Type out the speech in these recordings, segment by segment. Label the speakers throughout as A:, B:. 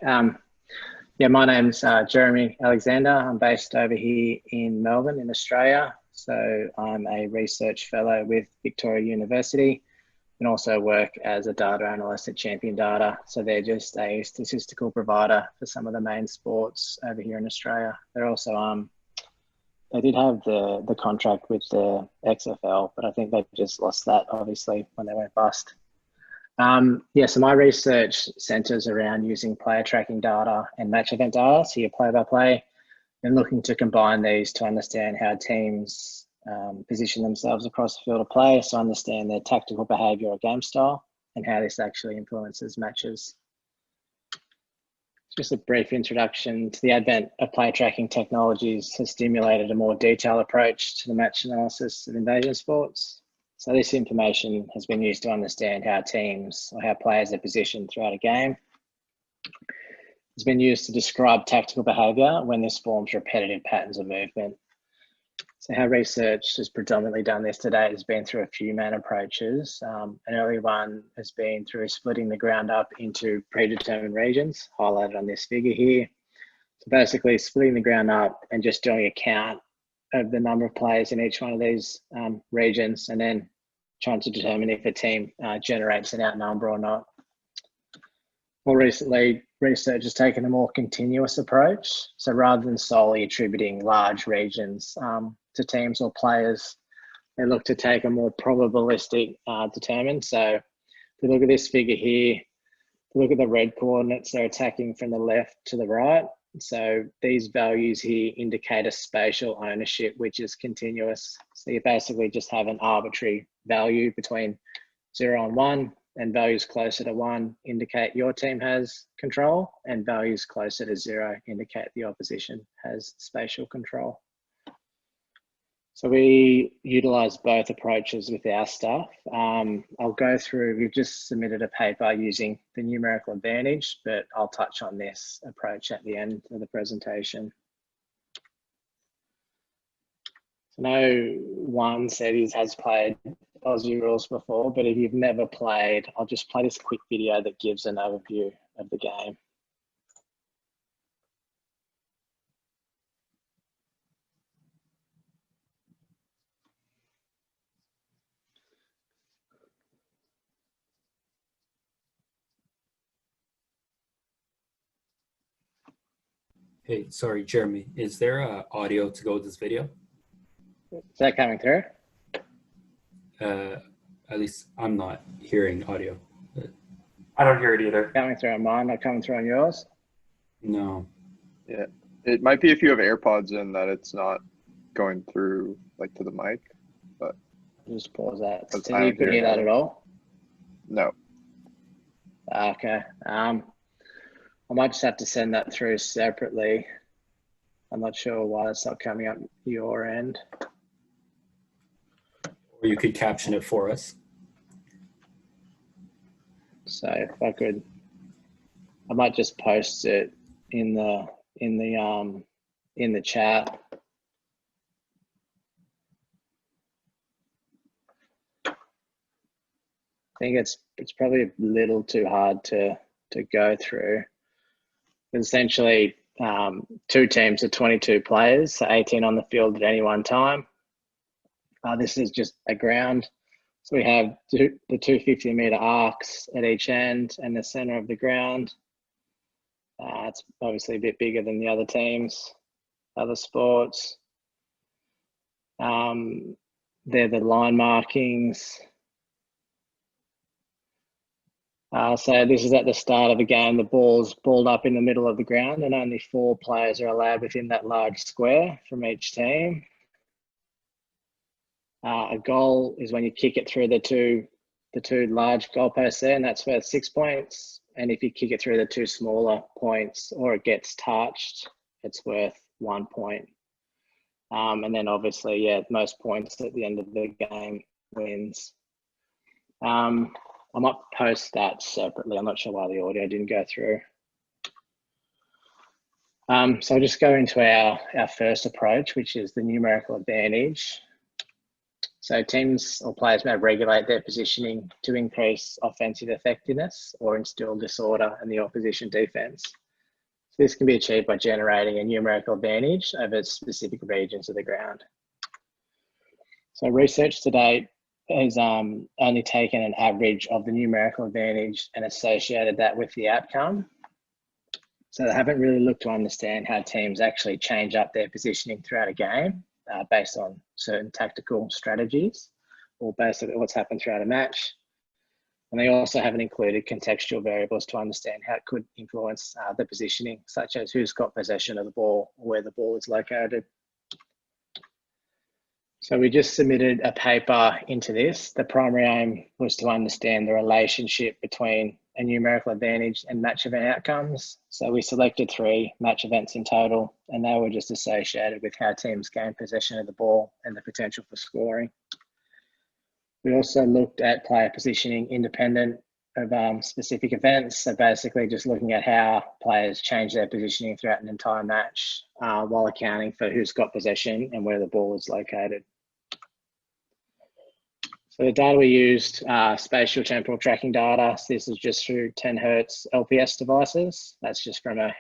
A: Um, yeah, my name's Jeremy Alexander. I'm based over here in Melbourne, in Australia. So I'm a research fellow with Victoria University and also work as a data analyst at Champion Data. So they're just a statistical provider for some of the main sports over here in Australia. They're also they did have the contract with the XFL, but I think they've just lost that obviously when they went bust. Yeah, so my research centers around using player tracking data and match event data, so your play-by-play, and looking to combine these to understand how teams position themselves across the field of play, so understand their tactical behaviour or game style, and how this actually influences matches. Just a brief introduction to the advent of player tracking technologies has stimulated a more detailed approach to the match analysis of invasion sports. So this information has been used to understand how teams or how players are positioned throughout a game. It's been used to describe tactical behaviour when this forms repetitive patterns of movement. So how research has predominantly done this today has been through a few main approaches. An early one has been through splitting the ground up into predetermined regions, highlighted on this figure here. So basically splitting the ground up and just doing a count of the number of players in each one of these regions, and then trying to determine if a team generates an outnumber or not. More recently, research has taken a more continuous approach. So rather than solely attributing large regions to teams or players, they look to take a more probabilistic determinant. So if we look at this figure here, if we look at the red coordinates, they're attacking from the left to the right. So these values here indicate a spatial ownership, which is continuous. So you basically just have an arbitrary value between 0 and 1, and values closer to 1 indicate your team has control, and values closer to 0 indicate the opposition has spatial control. So we utilize both approaches with our stuff. I'll go through, we've just submitted a paper using the numerical advantage, but I'll touch on this approach at the end of the presentation. So no one said he has played Aussie rules before, but if you've never played, I'll just play this quick video that gives an overview of the game.
B: Hey, sorry, Jeremy, is there audio to go with this video?
A: Is that coming through?
B: At least I'm not hearing audio.
C: I don't hear it either.
A: Coming through on mine, not coming through on yours?
B: No.
D: Yeah, it might be if you have AirPods in that it's not going through like to the mic, but
A: just pause that.
D: I
A: Can you
D: don't hear
A: hear that
D: it.
A: at all?
D: No.
A: Okay. I might just have to send that through separately. I'm not sure why it's not coming up your end.
B: Or you could caption it for us.
A: So if I could, I might just post it in the chat. I think it's probably a little too hard to go through. Essentially, two teams of 22 players, so 18 on the field at any one time. This is just a ground. So we have the 250-meter arcs at each end and the center of the ground. It's obviously a bit bigger than the other teams, other sports. They're the line markings. So this is at the start of the game. The ball's balled up in the middle of the ground, and only 4 players are allowed within that large square from each team. A goal is when you kick it through the two large goalposts there, and that's worth 6 points. And if you kick it through the 2 smaller points or it gets touched, it's worth 1 point. And then obviously, yeah, most points at the end of the game wins. I might post that separately. I'm not sure why the audio didn't go through. So I'll just go into our first approach, which is the numerical advantage. So teams or players may regulate their positioning to increase offensive effectiveness or instill disorder in the opposition defense. this can be achieved by generating a numerical advantage over specific regions of the ground. So research to date has only taken an average of the numerical advantage and associated that with the outcome. So they haven't really looked to understand how teams actually change up their positioning throughout a game based on certain tactical strategies or basically what's happened throughout a match. And they also haven't included contextual variables to understand how it could influence the positioning, such as who's got possession of the ball or where the ball is located. So we just submitted a paper into this. The primary aim was to understand the relationship between a numerical advantage and match event outcomes. So we selected 3 match events in total, and they were just associated with how teams gain possession of the ball and the potential for scoring. We also looked at player positioning independent of specific events. So basically just looking at how players change their positioning throughout an entire match while accounting for who's got possession and where the ball is located. So the data we used, spatial temporal tracking data. So this is just through 10 Hertz LPS devices. That's just from a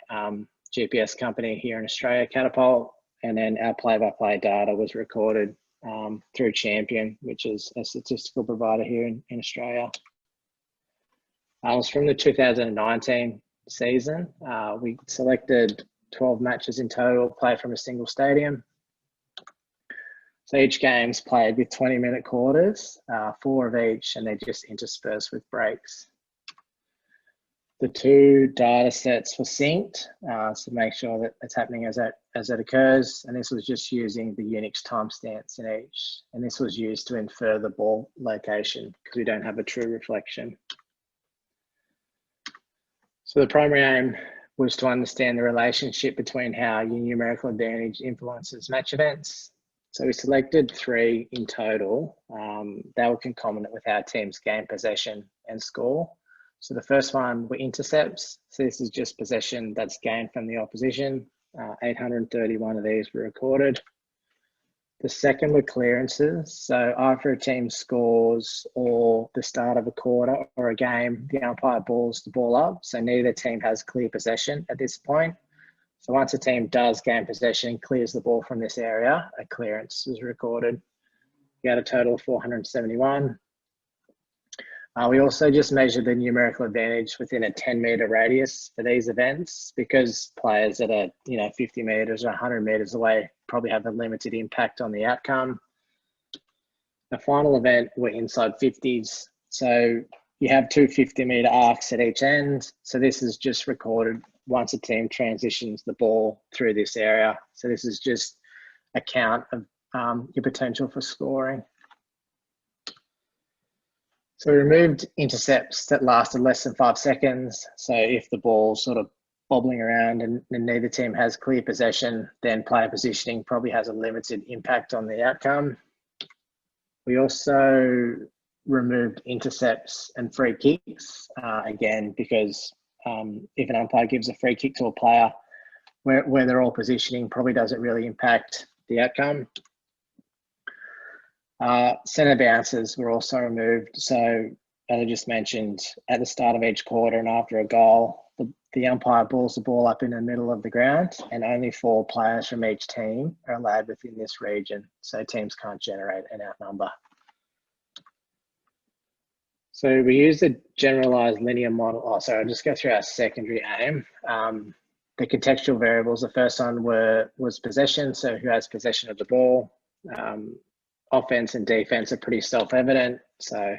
A: GPS company here in Australia, Catapult. And then our play-by-play data was recorded through Champion, which is a statistical provider here in Australia. It was from the 2019 season. We selected 12 matches in total, played from a single stadium. So each game's played with 20-minute quarters, 4 of each, and they're just interspersed with breaks. The 2 data sets were synced, so make sure that it's happening as it occurs. And this was just using the Unix timestamps in each. And this was used to infer the ball location because we don't have a true reflection. So the primary aim was to understand the relationship between how your numerical advantage influences match events. So we selected 3 in total. They were concomitant with how teams gain possession and score. So the first one were intercepts. So this is just possession that's gained from the opposition. 831 of these were recorded. The second were clearances. So after a team scores or the start of a quarter or a game, the umpire balls the ball up. So neither team has clear possession at this point. So once a team does gain possession and clears the ball from this area, a clearance is recorded. We had a total of 471. We also just measured the numerical advantage within a 10-meter radius for these events because players that are 50 meters or 100 meters away probably have a limited impact on the outcome. The final event were inside 50s. So you have 2 50-meter arcs at each end. So this is just recorded once a team transitions the ball through this area. So this is just a count of your potential for scoring. So we removed intercepts that lasted less than 5 seconds. So if the ball's sort of bobbling around and neither team has clear possession, then player positioning probably has a limited impact on the outcome. We also removed intercepts and free kicks, again, because if an umpire gives a free kick to a player where they're all positioning probably doesn't really impact the outcome. Centre bounces were also removed. So as I just mentioned, at the start of each quarter and after a goal, the umpire balls the ball up in the middle of the ground and only 4 players from each team are allowed within this region. So teams can't generate an outnumber. So we used a generalized linear model. Oh, sorry, I'll just go through our secondary aim. The contextual variables, the first one was possession. So who has possession of the ball? Offense and defense are pretty self-evident. So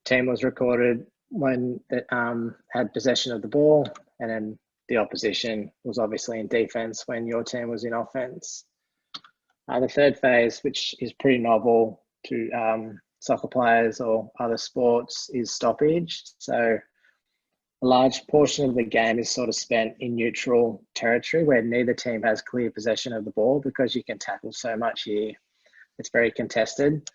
A: team was recorded when it had possession of the ball, and then the opposition was obviously in defense when your team was in offense. The third phase, which is pretty novel to soccer players or other sports, is stoppage. So a large portion of the game is sort of spent in neutral territory where neither team has clear possession of the ball because you can tackle so much here. It's very contested.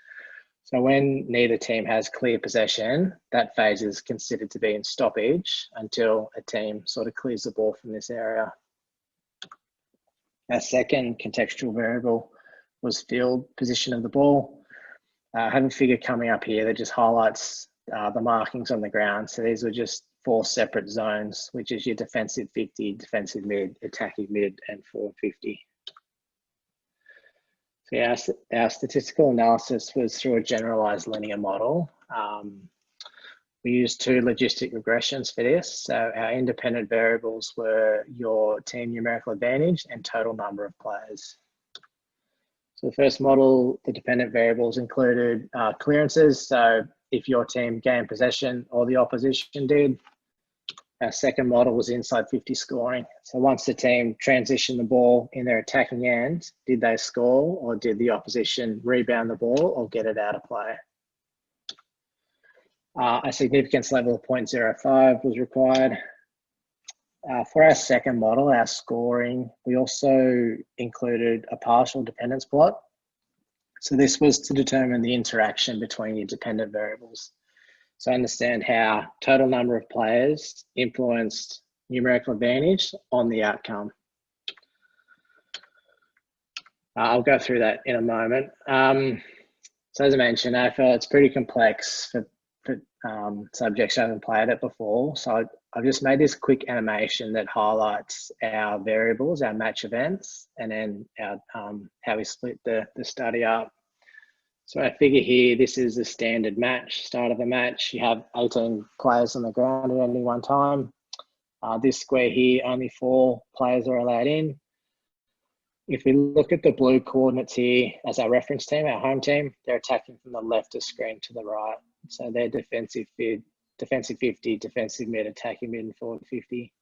A: So when neither team has clear possession, that phase is considered to be in stoppage until a team sort of clears the ball from this area. Our second contextual variable was field position of the ball. I have a figure coming up here that just highlights the markings on the ground. So these were just 4 separate zones, which is your defensive 50, defensive mid, attacking mid, and forward 50. So our statistical analysis was through a generalized linear model. We used 2 logistic regressions for this. So our independent variables were your team numerical advantage and total number of players. So the first model, the dependent variables included clearances. So if your team gained possession or the opposition did. Our second model was inside 50 scoring. So once the team transitioned the ball in their attacking end, did they score or did the opposition rebound the ball or get it out of play? A significance level of 0.05 was required. For our second model, our scoring, we also included a partial dependence plot. So this was to determine the interaction between your dependent variables. So understand how total number of players influenced numerical advantage on the outcome. I'll go through that in a moment. So as I mentioned, AFL, it's pretty complex for subjects who haven't played it before. So I've just made this quick animation that highlights our variables, our match events, and then our, how we split the study up. So I figure here, this is a standard match, start of a match. You have 18 players on the ground at any one time. This square here, only 4 players are allowed in. If we look at the blue coordinates here as our reference team, our home team, they're attacking from the left of screen to the right. So they're defensive 50, defensive mid, attacking mid, and forward 50.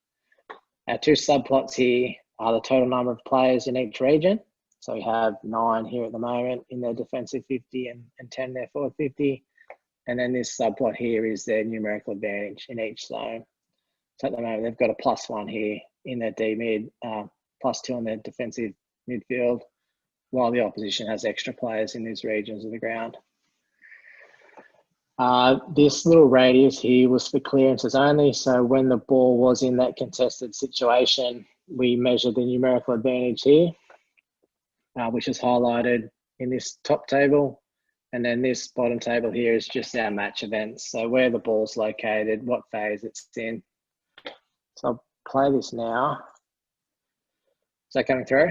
A: Our 2 subplots here are the total number of players in each region. So we have 9 here at the moment in their defensive 50 and 10 their forward 50. And then this subplot here is their numerical advantage in each zone. So at the moment, they've got a +1 here in their D mid, +2 in their defensive midfield, while the opposition has extra players in these regions of the ground. This little radius here was for clearances only. So when the ball was in that contested situation, we measured the numerical advantage here, which is highlighted in this top table. And then this bottom table here is just our match events. So where the ball's located, what phase it's in. So I'll play this now. Is that coming through?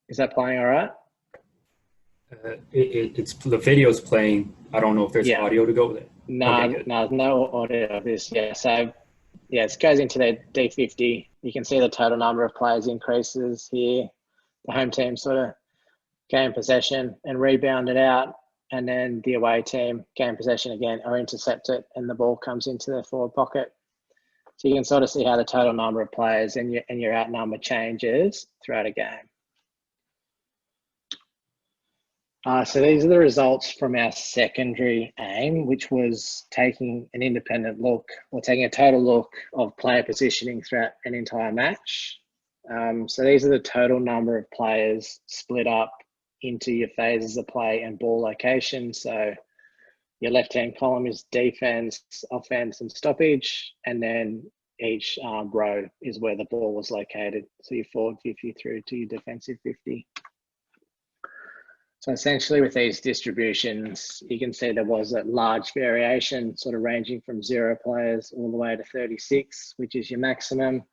A: Is that playing all right?
B: It's the video's playing. I don't know if there's audio to go with it.
A: No,
B: Okay,
A: no audio of this. Yeah, so yeah, it goes into their D50. You can see the total number of players increases here. The home team sort of gain possession and rebound it out, and then the away team gain possession again or intercept it, and the ball comes into their forward pocket. So you can sort of see how the total number of players and your outnumber changes throughout a game. So these are the results from our secondary aim, which was taking an independent look or taking a total look of player positioning throughout an entire match. So these are the total number of players split up into your phases of play and ball location. So your left-hand column is defense, offense, and stoppage. And then each row is where the ball was located. So your forward 50 through to your defensive 50. So essentially with these distributions, you can see there was a large variation sort of ranging from 0 players all the way to 36, which is your maximum.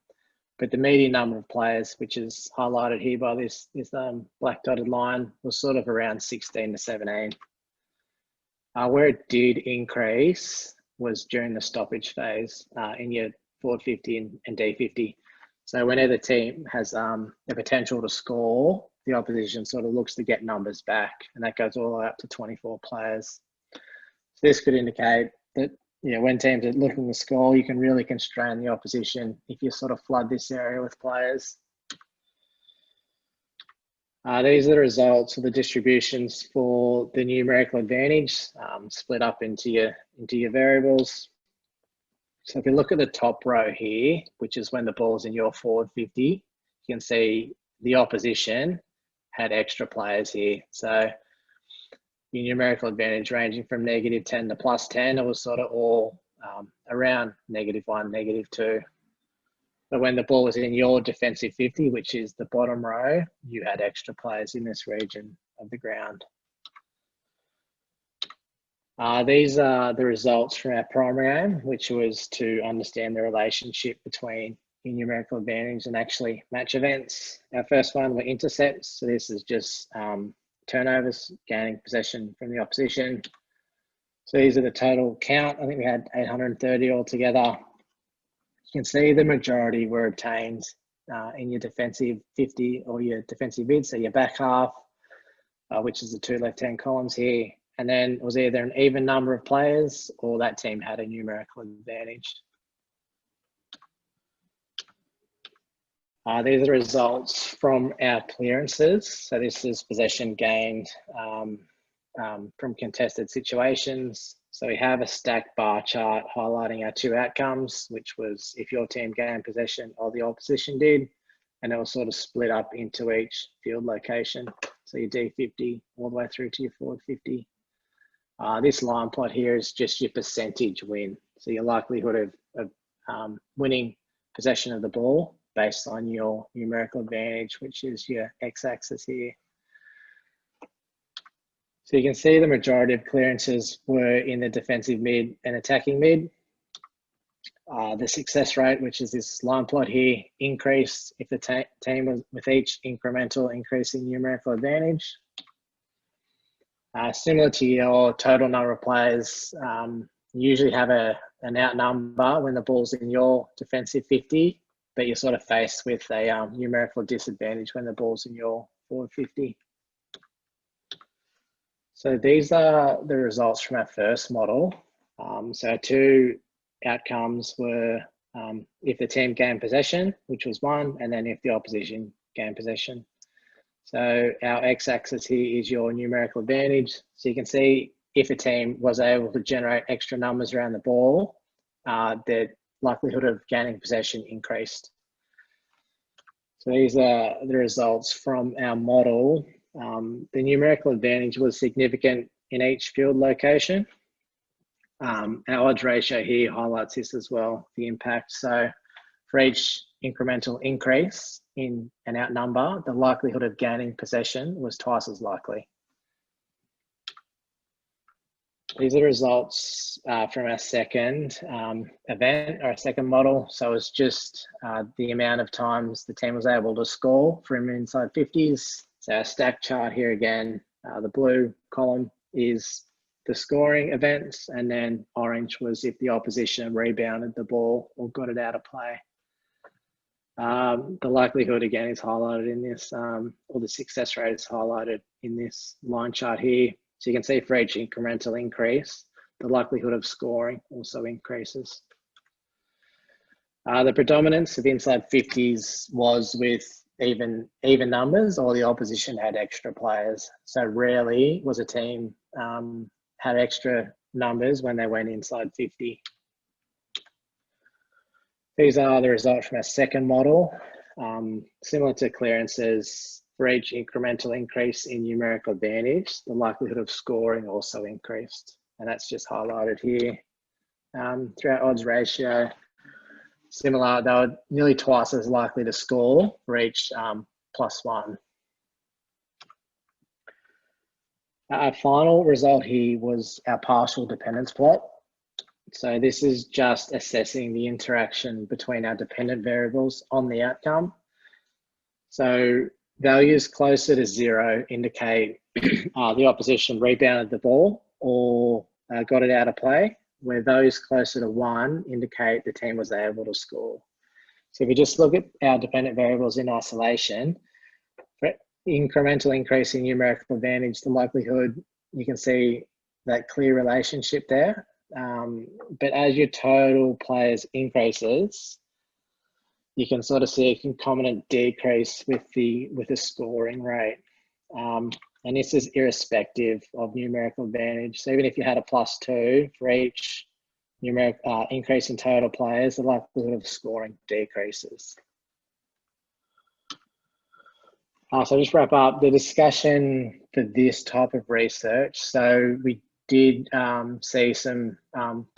A: But the median number of players, which is highlighted here by this black dotted line, was sort of around 16 to 17. Where it did increase was during the stoppage phase in your forward 50 and D50. So whenever the team has the potential to score, the opposition sort of looks to get numbers back, and that goes all the way up to 24 players. So this could indicate that, you know, when teams are looking to score, you can really constrain the opposition if you sort of flood this area with players. These are the results of the distributions for the numerical advantage, split up into your variables. So if you look at the top row here, which is when the ball's in your forward 50, you can see the opposition had extra players here. So your numerical advantage ranging from -10 to +10, it was sort of all around -1, -2. But when the ball was in your defensive 50, which is the bottom row, you had extra players in this region of the ground. These are the results from our primary aim, which was to understand the relationship between numerical advantage and actually match events. Our first one were intercepts. So this is just turnovers, gaining possession from the opposition. So these are the total count. I think we had 830 altogether. You can see the majority were obtained in your defensive 50 or your defensive mid, so your back half, which is the two left-hand columns here. And then it was either an even number of players or that team had a numerical advantage. These are the results from our clearances. So this is possession gained from contested situations. So we have a stacked bar chart highlighting our two outcomes, which was if your team gained possession or the opposition did, and it was sort of split up into each field location. So your D50 all the way through to your forward 50. This line plot here is just your percentage win. So your likelihood of winning possession of the ball based on your numerical advantage, which is your x-axis here. So you can see the majority of clearances were in the defensive mid and attacking mid. The success rate, which is this line plot here, increased if the team was with each incremental increase in numerical advantage. Similar to your total number of players, you usually have an out number when the ball's in your defensive 50, but you're sort of faced with a numerical disadvantage when the ball's in your forward 50. So these are the results from our first model. So our two outcomes were if the team gained possession, which was 1, and then if the opposition gained possession. So our x-axis here is your numerical advantage. So you can see if a team was able to generate extra numbers around the ball, the likelihood of gaining possession increased. So these are the results from our model. The numerical advantage was significant in each field location. Our odds ratio here highlights this as well, the impact. So for each incremental increase in an out number, the likelihood of gaining possession was twice as likely. These are the results from our second event, or our second model. So it's just the amount of times the team was able to score from inside 50s. So our stack chart here again, the blue column is the scoring events, and then orange was if the opposition rebounded the ball or got it out of play. The likelihood again is highlighted in this, or the success rate is highlighted in this line chart here. So you can see for each incremental increase, the likelihood of scoring also increases. The predominance of inside 50s was with even numbers, or the opposition had extra players. So rarely was a team had extra numbers when they went inside 50. These are the results from our second model. Similar to clearances, for each incremental increase in numerical advantage, the likelihood of scoring also increased. And that's just highlighted here. Through our odds ratio, similar, they were nearly twice as likely to score for each +1. Our final result here was our partial dependence plot. So this is just assessing the interaction between our dependent variables on the outcome. So values closer to 0 indicate the opposition rebounded the ball or got it out of play, where values closer to 1 indicate the team was able to score. So if you just look at our dependent variables in isolation, for incremental increase in numerical advantage, the likelihood, you can see that clear relationship there. But as your total players increases, you can sort of see a concomitant decrease with the scoring rate. And this is irrespective of numerical advantage. So even if you had a +2 for each numeric increase in total players, the likelihood of scoring decreases. So just wrap up the discussion for this type of research. So we did see some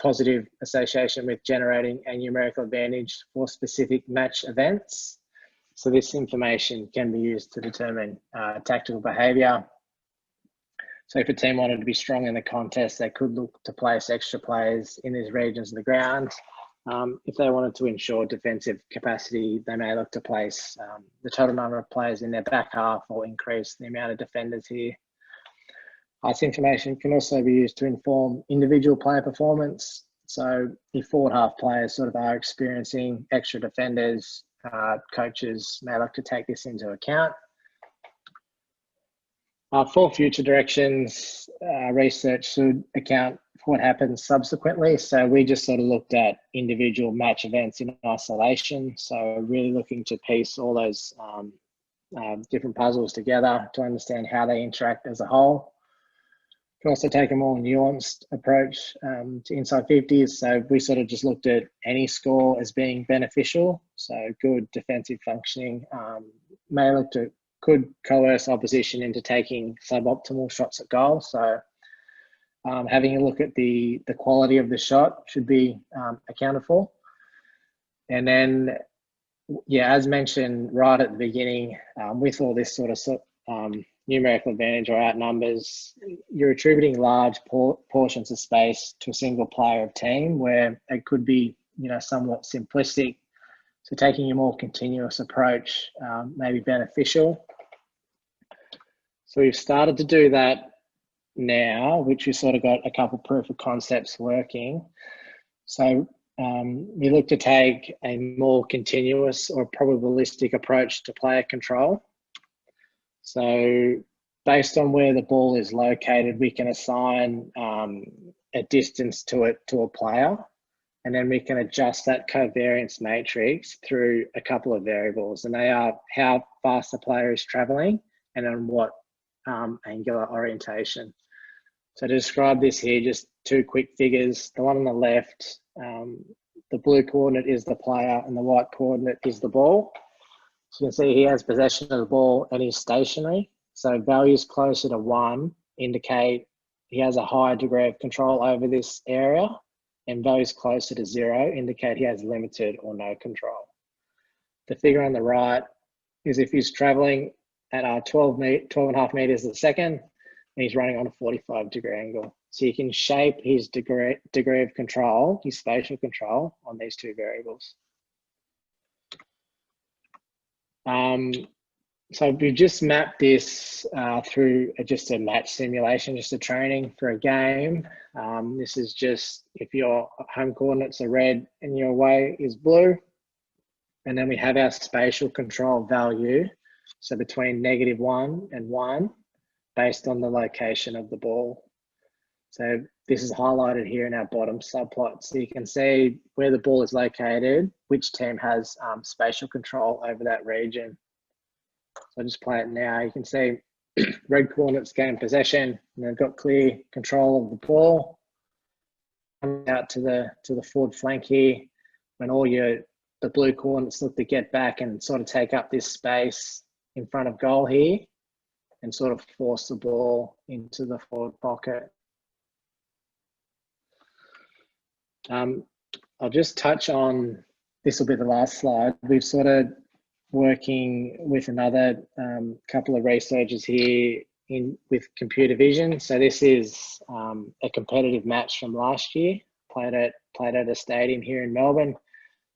A: positive association with generating a numerical advantage for specific match events. So this information can be used to determine tactical behaviour. So if a team wanted to be strong in the contest, they could look to place extra players in these regions of the ground. If they wanted to ensure defensive capacity, they may look to place the total number of players in their back half or increase the amount of defenders here. This information can also be used to inform individual player performance. So if forward half players sort of are experiencing extra defenders, coaches may look to take this into account. For future directions, research should account for what happens subsequently. So we just sort of looked at individual match events in isolation. So really looking to piece all those different puzzles together to understand how they interact as a whole. Can also take a more nuanced approach to inside 50s. So we sort of just looked at any score as being beneficial. So good defensive functioning could coerce opposition into taking suboptimal shots at goal. So having a look at the quality of the shot should be accounted for. And then, yeah, as mentioned right at the beginning, with all this sort of numerical advantage or outnumbers, you're attributing large portions of space to a single player of team where it could be, somewhat simplistic. So taking a more continuous approach may be beneficial. So we've started to do that now, which we've sort of got a couple proof of concepts working. So we look to take a more continuous or probabilistic approach to player control. So based on where the ball is located, we can assign a distance to it to a player, and then we can adjust that covariance matrix through a couple of variables, and they are how fast the player is traveling and on what angular orientation. So to describe this here, just two quick figures. The one on the left, the blue coordinate is the player and the white coordinate is the ball. So you can see he has possession of the ball and he's stationary. So values closer to 1 indicate he has a higher degree of control over this area, and values closer to 0 indicate he has limited or no control. The figure on the right is if he's traveling at 12.5 meters a second, and he's running on a 45-degree angle. So you can shape his degree of control, his spatial control, on these two variables. So we've just mapped this through just a match simulation, just a training for a game. This is just if your home coordinates are red and your away is blue. And then we have our spatial control value. So between -1 and 1, based on the location of the ball. So this is highlighted here in our bottom subplot. So you can see where the ball is located, which team has spatial control over that region. So I'll just play it now. You can see red coordinates gain possession, and they've got clear control of the ball. Coming out to the forward flank here, when all the blue coordinates look to get back and sort of take up this space in front of goal here and sort of force the ball into the forward pocket. I'll just touch on, this will be the last slide. We've sort of working with another couple of researchers here with computer vision. So this is a competitive match from last year, played at a stadium here in Melbourne.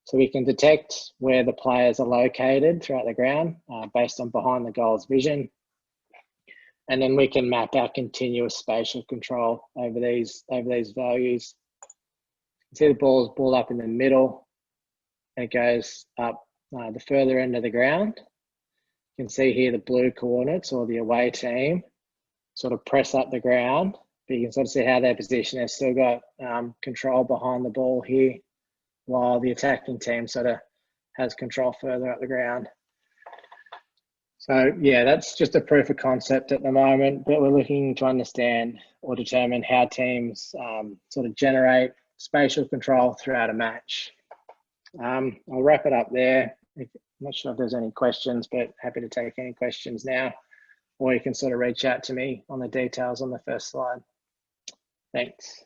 A: So we can detect where the players are located throughout the ground based on behind the goals vision. And then we can map our continuous spatial control over these values. You can see the ball up in the middle, and it goes up the further end of the ground. You can see here the blue coordinates, or the away team, sort of press up the ground, but you can sort of see how they're positioned. They've still got control behind the ball here, while the attacking team sort of has control further up the ground. So yeah, that's just a proof of concept at the moment, but we're looking to understand or determine how teams sort of generate spatial control throughout a match. I'll wrap it up there. I'm not sure if there's any questions, but happy to take any questions now, or you can sort of reach out to me on the details on the first slide. Thanks.